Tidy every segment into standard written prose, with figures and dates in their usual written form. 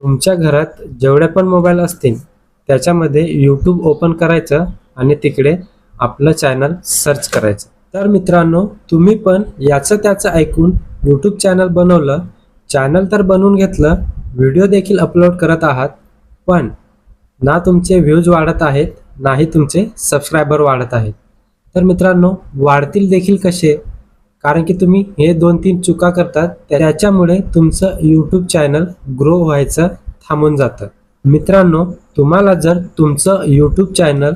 तुमच्या घरात जेवढे पण मोबाईल असतील त्याच्यामध्ये यूट्यूब ओपन करायचं आणि तिकडे आपलं चॅनल सर्च करायचं. तर मित्रांनो, तुम्ही पण याचं त्याचं ऐकून यूट्यूब चॅनल बनवलं, चॅनल तर बनवून घेतलं, व्हिडिओ देखील अपलोड करत आहात, पण ना तुमचे व्ह्यूज वाढत आहेत, नाही तुमचे सबस्क्रायबर वाढत आहेत. तर मित्रांनो, वाढतील देखील कसे? कारण की तुम्ही हे 2-3 चुका करतात, त्याच्यामुळे तुमचं यूट्यूब चॅनल ग्रो व्हायचं थांबून जातं. मित्रांनो, तुम्हाला जर तुमचं यूट्यूब चॅनल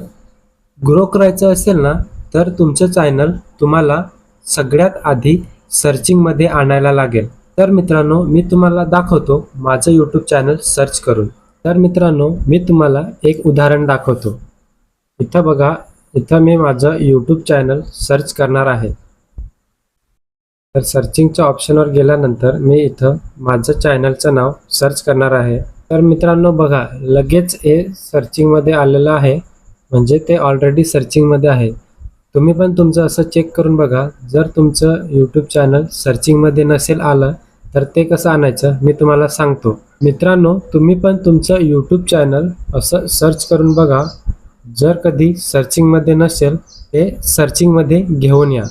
ग्रो करायचं असेल ना, तर तुमचं चॅनल तुम्हाला सगळ्यात आधी सर्चिंगमध्ये आणायला लागेल. तर मित्रांनो, मी तुम्हाला दाखवतो माझं यूट्यूब चॅनल सर्च करून. तर मित्रांनो, मी तुम्हाला एक उदाहरण दाखवतो. इथं बघा, इथं मी माझं यूट्यूब चॅनल सर्च करणार आहे. तर सर्चिंगच्या ऑप्शनवर गेल्यानंतर मी इथं माझं चॅनलचं नाव सर्च करणार आहे. तर मित्रांनो बघा, लगेच हे सर्चिंगमध्ये आलेलं आहे, म्हणजे ते ऑलरेडी सर्चिंगमध्ये आहे. तुम्ही पण तुमचं असं चेक करून बघा. जर तुमचं यूट्यूब चॅनल सर्चिंगमध्ये नसेल आलं, तर ते कसं आणायचं मी तुम्हाला सांगतो. मित्रांनो, तुम्ही पण तुमचं यूट्यूब चॅनल असं सर्च करून बघा. जर कधी सर्चिंगमध्ये नसेल, ते सर्चिंगमध्ये घेऊन या.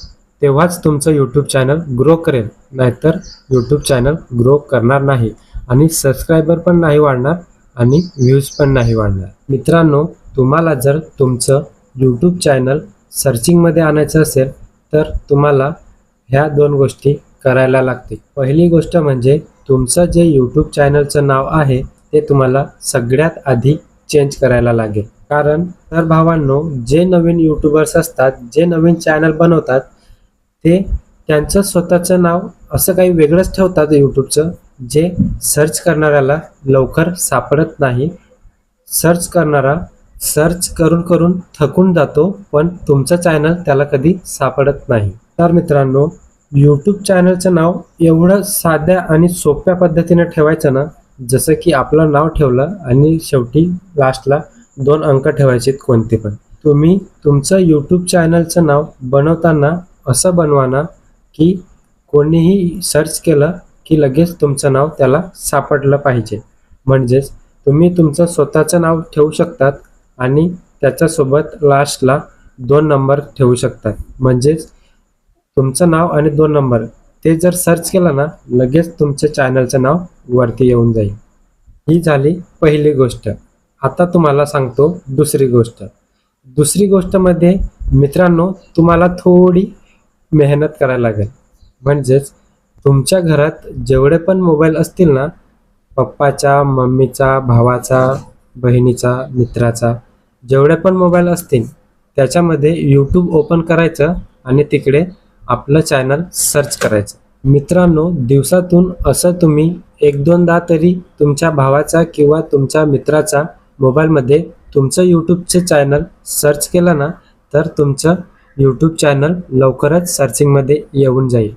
तेव्हाच तुमचं यूट्यूब चॅनल ग्रो करेल, नाहीतर यूट्यूब चॅनल ग्रो करणार नाही आणि सबस्क्रायबर पण नाही वाढणार आणि व्ह्यूज पण नाही वाढणार. मित्रांनो, तुम्हाला जर तुमचं यूट्यूब चॅनल सर्चिंगमध्ये आणायचं असेल, तर तुम्हाला ह्या 2 गोष्टी करायला लागतील. पहिली गोष्ट म्हणजे तुमचं जे यूट्यूब चॅनलचं नाव आहे, ते तुम्हाला सगळ्यात आधी चेंज करायला लागेल. कारण तर भावांनो, जे नवीन यूट्यूबर्स असतात, जे नवीन चॅनल बनवतात, ते त्यांचं स्वतःचं नाव असं काही वेगळंच ठेवतात यूट्यूबचं, जे सर्च करणाऱ्याला लवकर सापडत नाही. सर्च करणारा सर्च करून करून थकून जातो, पण तुमचं चॅनल त्याला कधी सापडत नाही. तर मित्रांनो, यूट्यूब चॅनलचं नाव एवढं साध्या आणि सोप्या पद्धतीने ठेवायचं ना, जसं की आपलं नाव ठेवलं आणि शेवटी लास्टला 2 अंक ठेवायचे कोणते पण. तुम्ही तुमचं यूट्यूब चॅनलचं नाव बनवताना असं बनवा ना, की कोणीही सर्च केलं की लगेच तुमचं नाव त्याला सापडलं पाहिजे. म्हणजेच तुम्ही तुमचं स्वतःचं नाव ठेवू शकतात आणि त्याच्यासोबत लास्टला 2 नंबर ठेवू शकतात. म्हणजेच तुमचं नाव आणि 2 नंबर ते जर सर्च केलं ना, लगेच तुमच्या चॅनलचं नाव वरती येऊन जाईल. ही झाली पहिली गोष्ट. आता तुम्हाला सांगतो दुसरी गोष्ट. दुसरी गोष्टमध्ये मित्रांनो, तुम्हाला थोडी मेहनत करायला लागेल. म्हणजेच तुमच्या घरात जेवढे पण मोबाईल असतील ना, पप्पाचा, मम्मीचा, भावाचा, बहिणीचा, मित्राचा, जेवढे पण मोबाईल असतील त्याच्यामध्ये यूट्यूब ओपन करायचं आणि तिकडे आपलं चॅनल सर्च करायचं. मित्रांनो, दिवसातून असं तुम्ही 1-2दा तरी तुमच्या भावाचा किंवा तुमच्या मित्राचा मोबाईलमध्ये तुमचं यूट्यूबचे चॅनल सर्च केलं ना, तर तुमचं यूट्यूब चॅनल लवकरच सर्चिंगमध्ये येऊन जाईल.